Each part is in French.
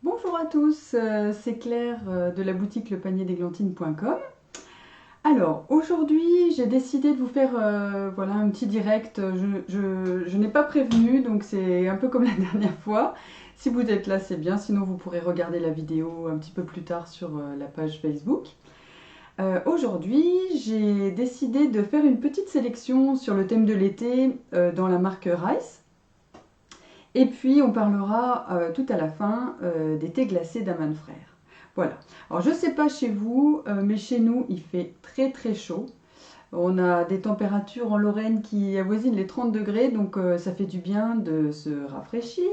Bonjour à tous, c'est Claire de la boutique lepanierdéglantines.com. Alors aujourd'hui j'ai décidé de vous faire voilà, un petit direct. Je n'ai pas prévenu, donc c'est un peu comme la dernière fois. Si vous êtes là c'est bien, sinon vous pourrez regarder la vidéo un petit peu plus tard sur la page Facebook. Aujourd'hui j'ai décidé de faire une petite sélection sur le thème de l'été dans la marque Rice. Et puis on parlera tout à la fin des thés glacés d'Aman Frères. Voilà. Alors je ne sais pas chez vous, mais chez nous il fait très très chaud. On a des températures en Lorraine qui avoisinent les 30 degrés, donc ça fait du bien de se rafraîchir.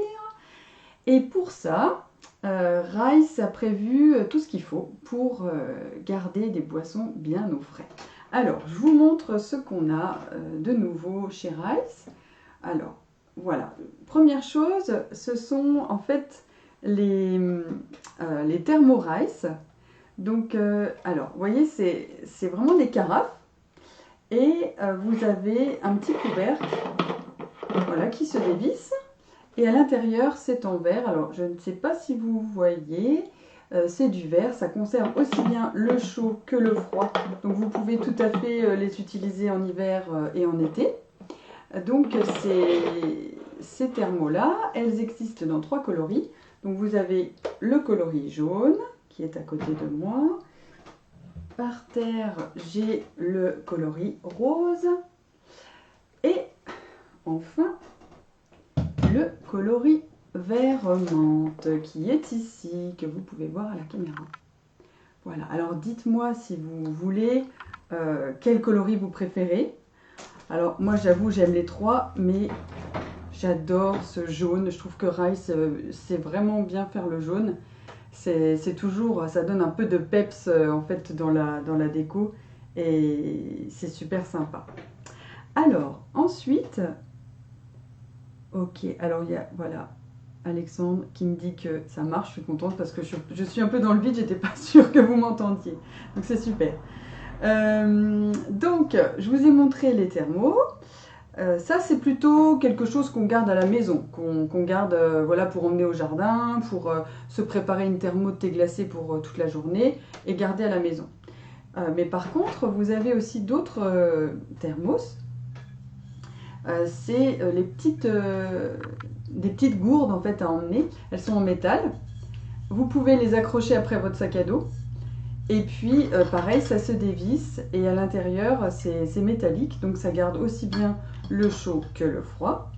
Et pour ça, Rice a prévu tout ce qu'il faut pour garder des boissons bien au frais. Alors, je vous montre ce qu'on a de nouveau chez Rice. Alors, voilà. Première chose, ce sont en fait les thermo Rice. Donc, alors, vous voyez, c'est vraiment des carafes. Et vous avez un petit couvercle voilà, qui se dévisse. Et à l'intérieur, c'est en verre. Alors, je ne sais pas si vous voyez, c'est du verre. Ça conserve aussi bien le chaud que le froid. Donc, vous pouvez tout à fait les utiliser en hiver et en été. Donc, ces thermos-là, elles existent dans 3 coloris. Donc, vous avez le coloris jaune qui est à côté de moi. Par terre, j'ai le coloris rose. Et enfin, le coloris vert menthe qui est ici, que vous pouvez voir à la caméra. Voilà, alors dites-moi si vous voulez quel coloris vous préférez. Alors moi j'avoue j'aime les 3, mais j'adore ce jaune. Je trouve que Rice sait vraiment bien faire le jaune. C'est toujours, ça donne un peu de peps en fait dans la déco et c'est super sympa. Alors ensuite, ok, alors il y a, voilà, Alexandre qui me dit que ça marche, je suis contente parce que je suis un peu dans le vide, j'étais pas sûre que vous m'entendiez. Donc c'est super. Donc je vous ai montré les thermos. Ça c'est plutôt quelque chose qu'on garde à la maison, qu'on garde voilà, pour emmener au jardin, pour se préparer une thermo de thé glacé pour toute la journée et garder à la maison. Mais par contre vous avez aussi d'autres thermos. C'est des petites gourdes en fait à emmener. Elles sont en métal. Vous pouvez les accrocher après votre sac à dos. Et puis pareil, ça se dévisse et à l'intérieur c'est métallique, donc ça garde aussi bien le chaud que le froid.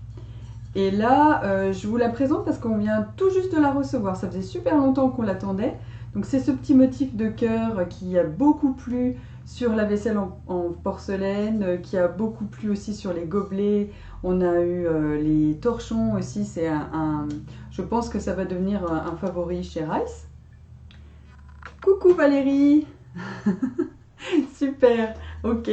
Et là, je vous la présente parce qu'on vient tout juste de la recevoir. Ça faisait super longtemps qu'on l'attendait. Donc c'est ce petit motif de cœur qui a beaucoup plu sur la vaisselle en porcelaine, qui a beaucoup plu aussi sur les gobelets. On a eu les torchons aussi. Je pense que ça va devenir un favori chez Rice. Coucou Valérie. Super, ok.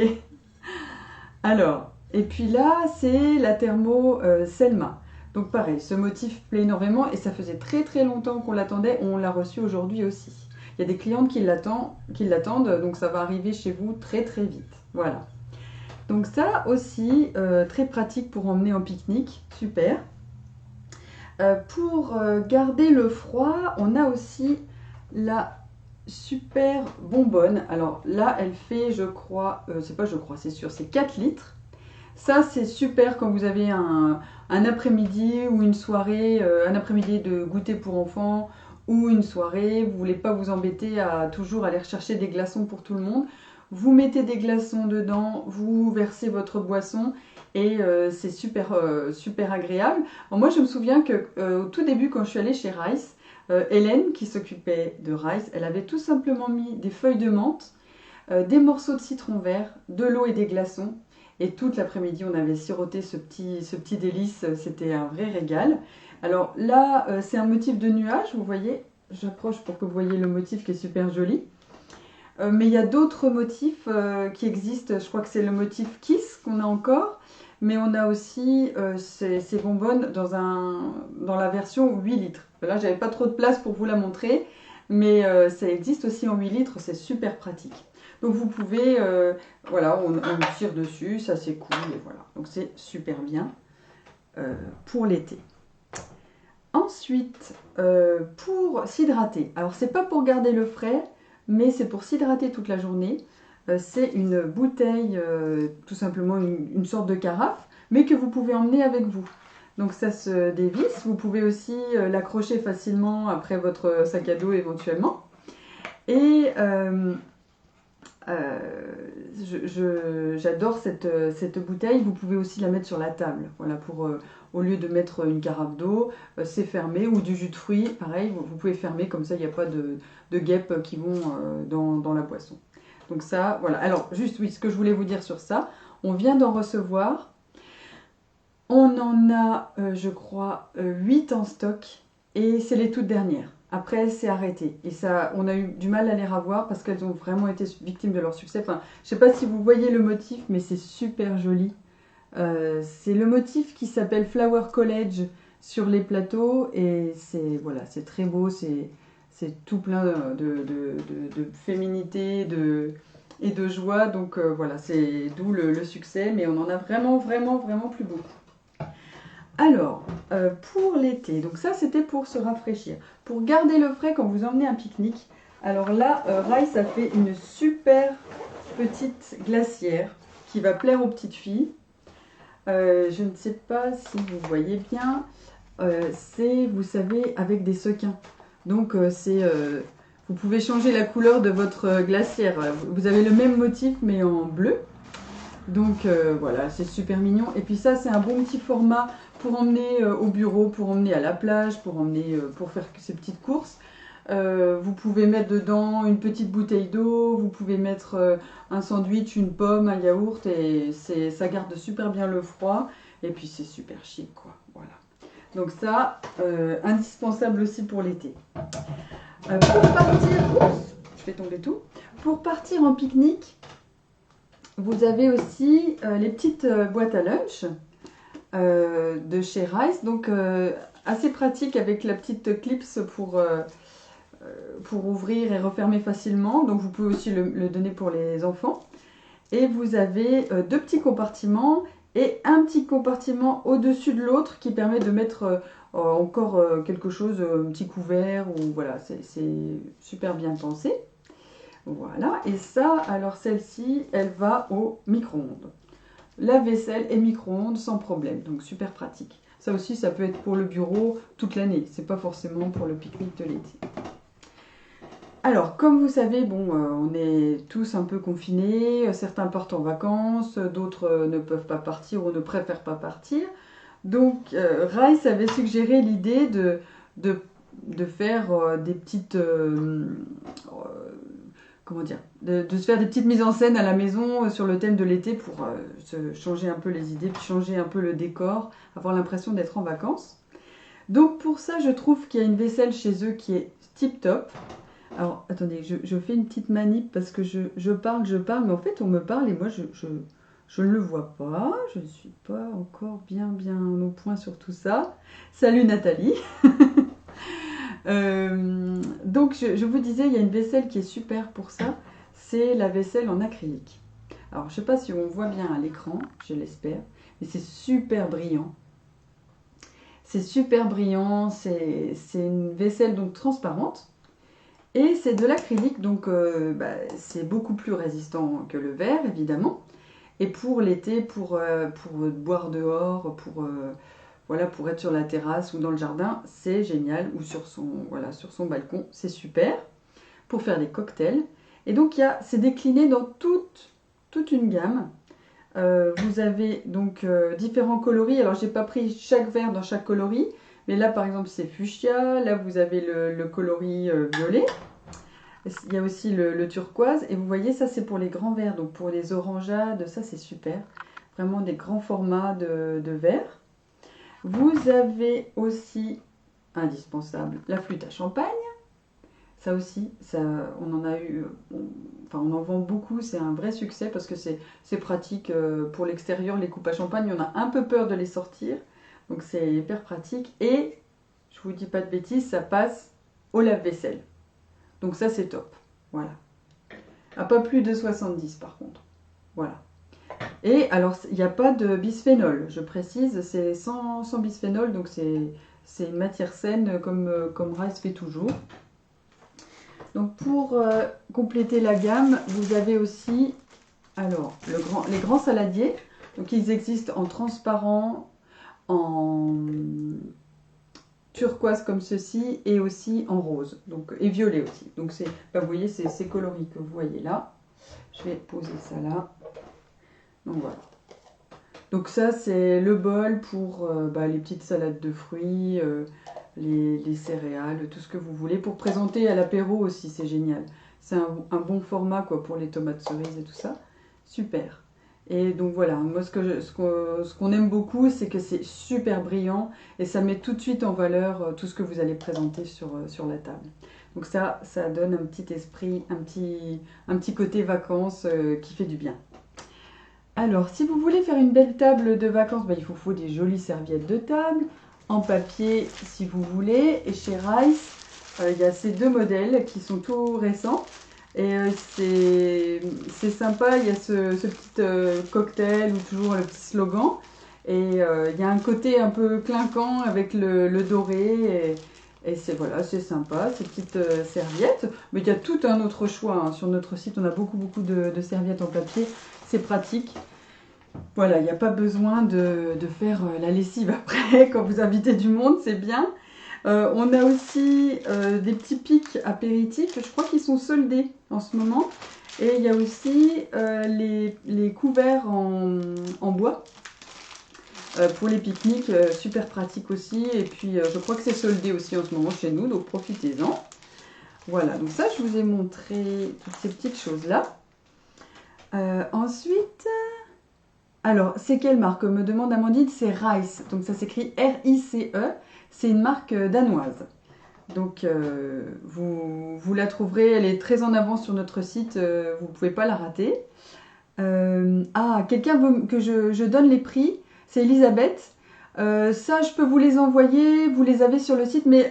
Alors, et puis là, c'est la thermo Selma. Donc pareil, ce motif plaît énormément et ça faisait très très longtemps qu'on l'attendait. On l'a reçu aujourd'hui aussi. Il y a des clientes qui l'attendent, donc ça va arriver chez vous très très vite. Voilà. Donc ça aussi, très pratique pour emmener en pique-nique. Super. Pour garder le froid, on a aussi la super bonbonne. Alors là, elle fait, je crois, c'est sûr, c'est 4 litres. Ça, c'est super quand vous avez un après-midi ou une soirée, un après-midi de goûter pour enfants ou une soirée, vous voulez pas vous embêter à toujours aller rechercher des glaçons pour tout le monde. Vous mettez des glaçons dedans, vous versez votre boisson et c'est super, super agréable. Alors moi, je me souviens que au tout début, quand je suis allée chez Rice, Hélène, qui s'occupait de Rice, elle avait tout simplement mis des feuilles de menthe, des morceaux de citron vert, de l'eau et des glaçons. Et toute l'après-midi, on avait siroté ce petit délice. C'était un vrai régal. Alors là, c'est un motif de nuage, vous voyez. J'approche pour que vous voyez le motif qui est super joli. Mais il y a d'autres motifs qui existent. Je crois que c'est le motif Kiss qu'on a encore. Mais on a aussi ces bonbonnes dans la version 8 litres. Là, j'avais pas trop de place pour vous la montrer. Mais ça existe aussi en 8 litres. C'est super pratique. Donc vous pouvez, voilà, on tire dessus, ça s'écoule et voilà. Donc c'est super bien pour l'été. Ensuite, pour s'hydrater, alors c'est pas pour garder le frais, mais c'est pour s'hydrater toute la journée. C'est une bouteille, tout simplement une sorte de carafe, mais que vous pouvez emmener avec vous. Donc ça se dévisse, vous pouvez aussi l'accrocher facilement après votre sac à dos éventuellement. Et j'adore cette bouteille, vous pouvez aussi la mettre sur la table, voilà, pour, au lieu de mettre une carafe d'eau, c'est fermé, ou du jus de fruits, pareil, vous pouvez fermer, comme ça il n'y a pas de guêpes qui vont dans la boisson. Donc ça, voilà. Alors, juste, oui, ce que je voulais vous dire sur ça, on vient d'en recevoir. On en a, je crois, 8 en stock. Et c'est les toutes dernières. Après, c'est arrêté. Et ça, on a eu du mal à les revoir parce qu'elles ont vraiment été victimes de leur succès. Enfin, je ne sais pas si vous voyez le motif, mais c'est super joli. C'est le motif qui s'appelle Flower College sur les plateaux. Et c'est voilà, c'est très beau. C'est tout plein de féminité et de joie. Donc voilà, c'est d'où le succès. Mais on en a vraiment plus beaucoup. Alors, pour l'été, donc ça c'était pour se rafraîchir. Pour garder le frais quand vous emmenez un pique-nique, alors là, Rice a fait une super petite glacière qui va plaire aux petites filles. Je ne sais pas si vous voyez bien, c'est, vous savez, avec des sequins. Donc vous pouvez changer la couleur de votre glacière. Vous avez le même motif mais en bleu. Donc voilà, c'est super mignon. Et puis ça, c'est un bon petit format pour emmener au bureau, pour emmener à la plage, pour emmener pour faire ces petites courses. Vous pouvez mettre dedans une petite bouteille d'eau, vous pouvez mettre un sandwich, une pomme, un yaourt et ça garde super bien le froid. Et puis c'est super chic quoi. Voilà. Donc ça, indispensable aussi pour l'été. Pour partir, oups, je fais tomber tout. Pour partir en pique-nique, vous avez aussi les petites boîtes à lunch de chez Rice, donc assez pratique avec la petite clips pour ouvrir et refermer facilement. Donc vous pouvez aussi le donner pour les enfants. Et vous avez deux petits compartiments et un petit compartiment au-dessus de l'autre qui permet de mettre encore quelque chose, un petit couvert, ou voilà, c'est super bien pensé. Voilà, et ça, alors celle-ci, elle va au micro-ondes. Lave-vaisselle et micro-ondes sans problème, donc super pratique. Ça aussi, ça peut être pour le bureau toute l'année, c'est pas forcément pour le pique-nique de l'été. Alors, comme vous savez, bon, on est tous un peu confinés, certains partent en vacances, d'autres ne peuvent pas partir ou ne préfèrent pas partir. Donc, Rice avait suggéré l'idée de faire des petites... comment dire, de se faire des petites mises en scène à la maison sur le thème de l'été pour se changer un peu les idées, puis changer un peu le décor, avoir l'impression d'être en vacances. Donc pour ça, je trouve qu'il y a une vaisselle chez eux qui est tip top. Alors attendez, je fais une petite manip parce que je parle, mais en fait on me parle et moi je ne le vois pas. Je ne suis pas encore bien au point sur tout ça. Salut Nathalie. Donc je vous disais, il y a une vaisselle qui est super pour ça, c'est la vaisselle en acrylique. Alors je ne sais pas si on voit bien à l'écran, je l'espère, mais c'est super brillant. C'est super brillant, c'est une vaisselle donc transparente et c'est de l'acrylique, donc c'est beaucoup plus résistant que le verre évidemment. Et pour l'été, pour boire dehors, voilà, pour être sur la terrasse ou dans le jardin, c'est génial. Ou sur son balcon, c'est super. Pour faire des cocktails. Et donc, c'est décliné dans toute une gamme. Vous avez donc différents coloris. Alors, j'ai pas pris chaque verre dans chaque coloris. Mais là, par exemple, c'est fuchsia. Là, vous avez le coloris violet. Il y a aussi le turquoise. Et vous voyez, ça, c'est pour les grands verres. Donc, pour les orangeades, ça, c'est super. Vraiment des grands formats de verres. Vous avez aussi, indispensable, la flûte à champagne. Ça aussi, on en a eu, on en vend beaucoup, c'est un vrai succès parce que c'est pratique pour l'extérieur, les coupes à champagne, on a un peu peur de les sortir, donc c'est hyper pratique. Et, je vous dis pas de bêtises, ça passe au lave-vaisselle. Donc ça c'est top, voilà. À pas plus de 70 par contre, voilà. Et alors, il n'y a pas de bisphénol, je précise, c'est sans bisphénol, donc c'est une matière saine comme Rice fait toujours. Donc pour compléter la gamme, vous avez aussi alors les grands saladiers. Donc ils existent en transparent, en turquoise comme ceci et aussi en rose, donc et violet aussi. Donc c'est, vous voyez, c'est ces coloris que vous voyez là. Je vais poser ça là. Donc voilà. Donc ça c'est le bol pour les petites salades de fruits, les céréales, tout ce que vous voulez. Pour présenter à l'apéro aussi, c'est génial. C'est un bon format quoi pour les tomates cerises et tout ça. Super. Et donc voilà, moi ce qu'on aime beaucoup, c'est que c'est super brillant et ça met tout de suite en valeur tout ce que vous allez présenter sur la table. Donc ça donne un petit esprit, un petit côté vacances qui fait du bien. Alors, si vous voulez faire une belle table de vacances, il vous faut des jolies serviettes de table, en papier si vous voulez. Et chez Rice, il y a ces deux modèles qui sont tout récents. Et c'est sympa, il y a ce petit cocktail ou toujours le petit slogan. Et il y a un côté un peu clinquant avec le doré. Et c'est sympa, ces petites serviettes. Mais il y a tout un autre choix. Hein. Sur notre site, on a beaucoup de serviettes en papier. C'est pratique. Voilà, il n'y a pas besoin de faire la lessive après quand vous invitez du monde, c'est bien. On a aussi des petits pics apéritifs, je crois qu'ils sont soldés en ce moment. Et il y a aussi les couverts en bois pour les pique-niques, super pratique aussi. Et puis je crois que c'est soldé aussi en ce moment chez nous, donc profitez-en. Voilà, donc ça je vous ai montré toutes ces petites choses-là. Ensuite... Alors, c'est quelle marque? Me demande Amandine, c'est Rice. Donc ça s'écrit R-I-C-E. C'est une marque danoise. Donc vous la trouverez, elle est très en avant sur notre site, vous ne pouvez pas la rater. Quelqu'un veut que je donne les prix, c'est Elisabeth. Ça, je peux vous les envoyer, vous les avez sur le site, mais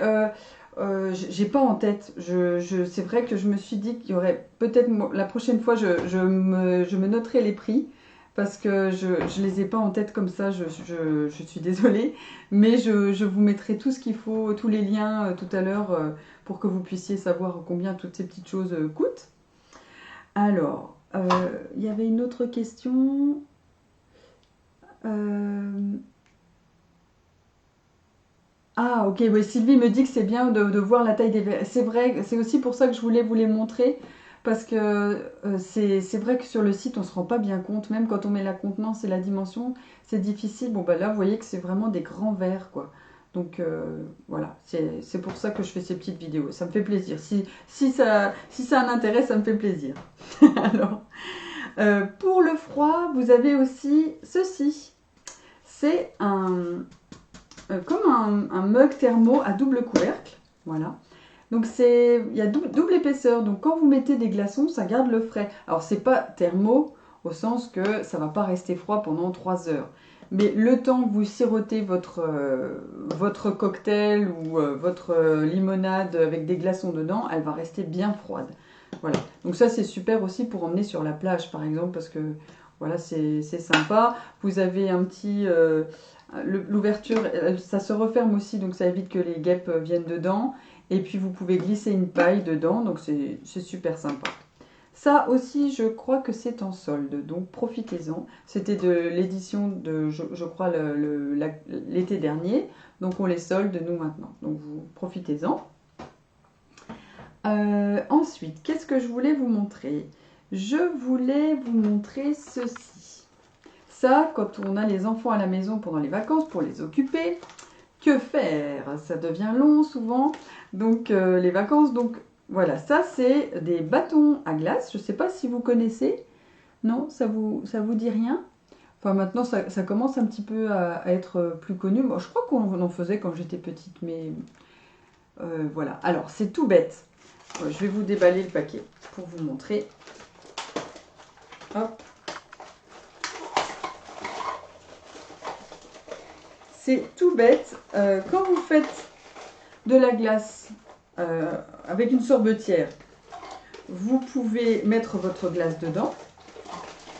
j'ai pas en tête. C'est vrai que je me suis dit qu'il y aurait peut-être, la prochaine fois, je me noterai les prix. Parce que je ne les ai pas en tête comme ça, je suis désolée. Mais je vous mettrai tout ce qu'il faut, tous les liens tout à l'heure pour que vous puissiez savoir combien toutes ces petites choses coûtent. Alors, il y avait une autre question. Ok, oui, Sylvie me dit que c'est bien de voir la taille des verres. C'est vrai, c'est aussi pour ça que je voulais vous les montrer. Parce que c'est vrai que sur le site, on ne se rend pas bien compte. Même quand on met la contenance et la dimension, c'est difficile. Bon, là, vous voyez que c'est vraiment des grands verres, quoi. Donc, voilà. C'est pour ça que je fais ces petites vidéos. Ça me fait plaisir. Si ça a un intérêt, ça me fait plaisir. Alors, pour le froid, vous avez aussi ceci. C'est comme un mug thermo à double couvercle. Voilà. Donc il y a double épaisseur, donc quand vous mettez des glaçons, ça garde le frais. Alors c'est pas thermo au sens que ça va pas rester froid pendant 3 heures. Mais le temps que vous sirotez votre cocktail ou votre limonade avec des glaçons dedans, elle va rester bien froide. Voilà. Donc ça c'est super aussi pour emmener sur la plage par exemple parce que voilà c'est sympa. Vous avez un petit... l'ouverture, ça se referme aussi donc ça évite que les guêpes viennent dedans. Et puis vous pouvez glisser une paille dedans, donc c'est super sympa. Ça aussi, je crois que c'est en solde, donc profitez-en. C'était de l'édition de, je crois, l'été dernier. Donc on les solde, nous, maintenant. Donc vous profitez-en. Ensuite, qu'est-ce que je voulais vous montrer? Je voulais vous montrer ceci. Ça, quand on a les enfants à la maison pendant les vacances, pour les occuper, que faire? Ça devient long souvent. Donc les vacances, donc voilà, ça c'est des bâtons à glace. Je ne sais pas si vous connaissez. Non, ça vous dit rien? Enfin maintenant ça commence un petit peu à être plus connu. Bon, je crois qu'on en faisait quand j'étais petite, mais voilà. Alors c'est tout bête. Je vais vous déballer le paquet pour vous montrer. Hop. C'est tout bête. Quand vous faites de la glace avec une sorbetière, vous pouvez mettre votre glace dedans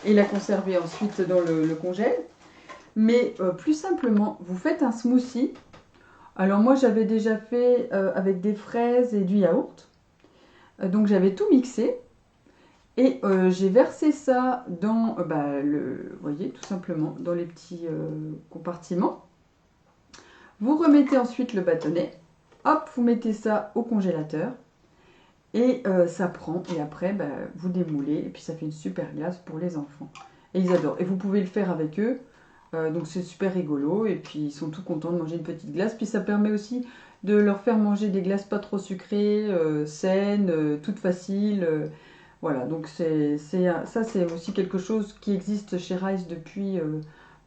et la conserver ensuite dans le congèle. Mais plus simplement, vous faites un smoothie. Alors moi j'avais déjà fait avec des fraises et du yaourt. Donc j'avais tout mixé. Et j'ai versé ça dans, vous voyez, tout simplement, dans les petits compartiments. Vous remettez ensuite le bâtonnet. Hop, vous mettez ça au congélateur. Et ça prend. Et après, vous démoulez. Et puis ça fait une super glace pour les enfants. Et ils adorent. Et vous pouvez le faire avec eux. Donc c'est super rigolo. Et puis ils sont tout contents de manger une petite glace. Puis ça permet aussi de leur faire manger des glaces pas trop sucrées, saines, toutes faciles. Voilà, donc ça c'est aussi quelque chose qui existe chez Rice depuis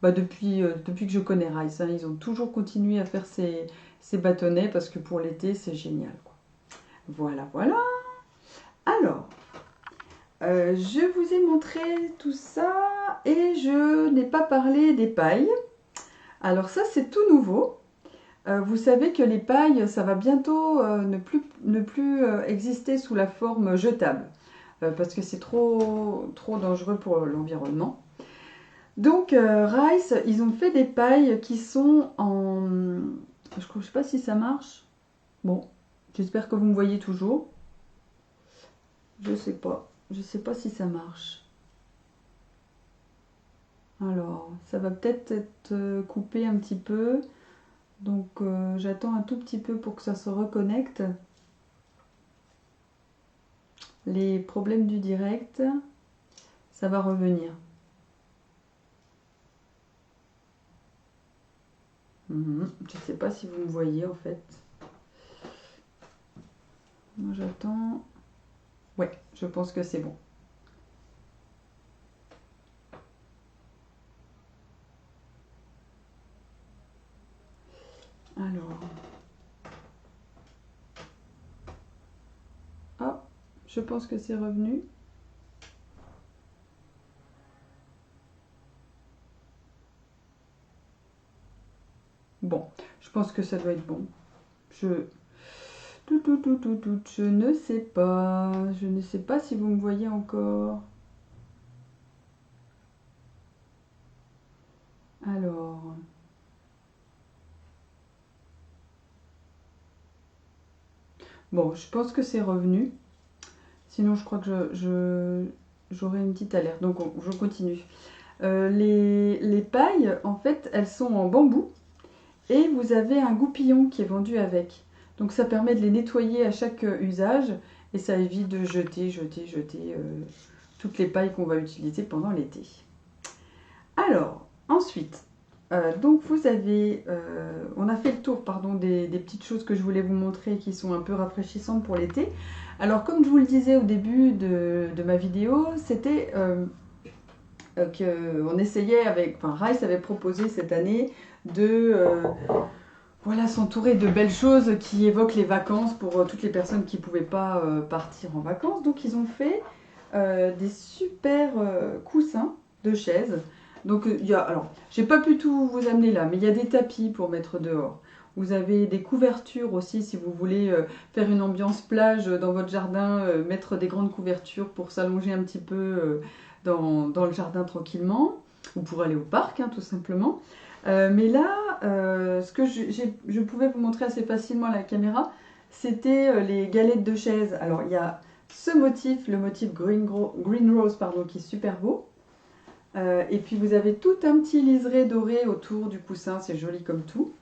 que je connais Rice. Hein. Ils ont toujours continué à faire ces bâtonnets parce que pour l'été c'est génial, quoi. Voilà, voilà. Alors, je vous ai montré tout ça et je n'ai pas parlé des pailles. Alors ça c'est tout nouveau. Vous savez que les pailles, ça va bientôt ne plus exister sous la forme jetable. Parce que c'est trop dangereux pour l'environnement. Donc Rice, ils ont fait des pailles qui sont en... Je ne sais pas si ça marche. Bon, j'espère que vous me voyez toujours. Je sais pas. Je sais pas si ça marche. Alors, ça va peut-être être coupé un petit peu. Donc j'attends un tout petit peu pour que ça se reconnecte. Les problèmes du direct, ça va revenir. Je ne sais pas si vous me voyez en fait. Moi j'attends. Ouais, je pense que c'est bon. Alors. Ah, je pense que c'est revenu. Bon, je pense que ça doit être bon. Je ne sais pas. Je ne sais pas si vous me voyez encore. Alors. Bon, je pense que c'est revenu. Sinon, je crois que j'aurai une petite alerte. Donc, je continue. Les pailles, en fait, elles sont en bambou. Et vous avez un goupillon qui est vendu avec. Donc ça permet de les nettoyer à chaque usage et ça évite de jeter toutes les pailles qu'on va utiliser pendant l'été. Alors, ensuite, donc vous avez, on a fait le tour des petites choses que je voulais vous montrer qui sont un peu rafraîchissantes pour l'été. Alors comme je vous le disais au début de ma vidéo, c'était qu'on essayait Rice avait proposé cette année de s'entourer de belles choses qui évoquent les vacances pour toutes les personnes qui ne pouvaient pas partir en vacances. Donc ils ont fait des super coussins de chaises. Donc alors, j'ai pas pu tout vous amener là, mais il y a des tapis pour mettre dehors. Vous avez des couvertures aussi si vous voulez faire une ambiance plage dans votre jardin, mettre des grandes couvertures pour s'allonger un petit peu dans le jardin tranquillement, ou pour aller au parc, hein, tout simplement. Mais là, ce que je pouvais vous montrer assez facilement à la caméra, c'était les galettes de chaises. Alors, il y a ce motif, le motif Green Rose, pardon, qui est super beau. Et puis, vous avez tout un petit liseré doré autour du coussin, c'est joli comme tout.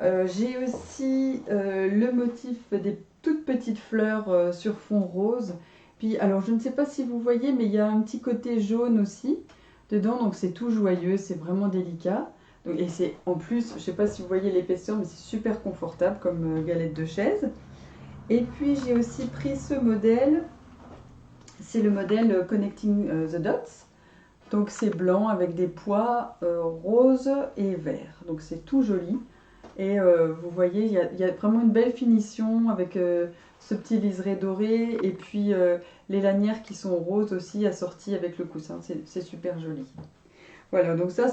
J'ai aussi le motif des toutes petites fleurs sur fond rose. Puis, alors, je ne sais pas si vous voyez, mais il y a un petit côté jaune aussi dedans, donc c'est tout joyeux, c'est vraiment délicat. Donc, et c'est en plus, je ne sais pas si vous voyez l'épaisseur, mais c'est super confortable comme galette de chaise. Et puis j'ai aussi pris ce modèle, c'est le modèle Connecting the Dots. Donc c'est blanc avec des pois roses et verts. Donc c'est tout joli. Et vous voyez, il y a vraiment une belle finition avec ce petit liseré doré. Et puis les lanières qui sont roses aussi, assorties avec le coussin. C'est super joli. Voilà, donc ça,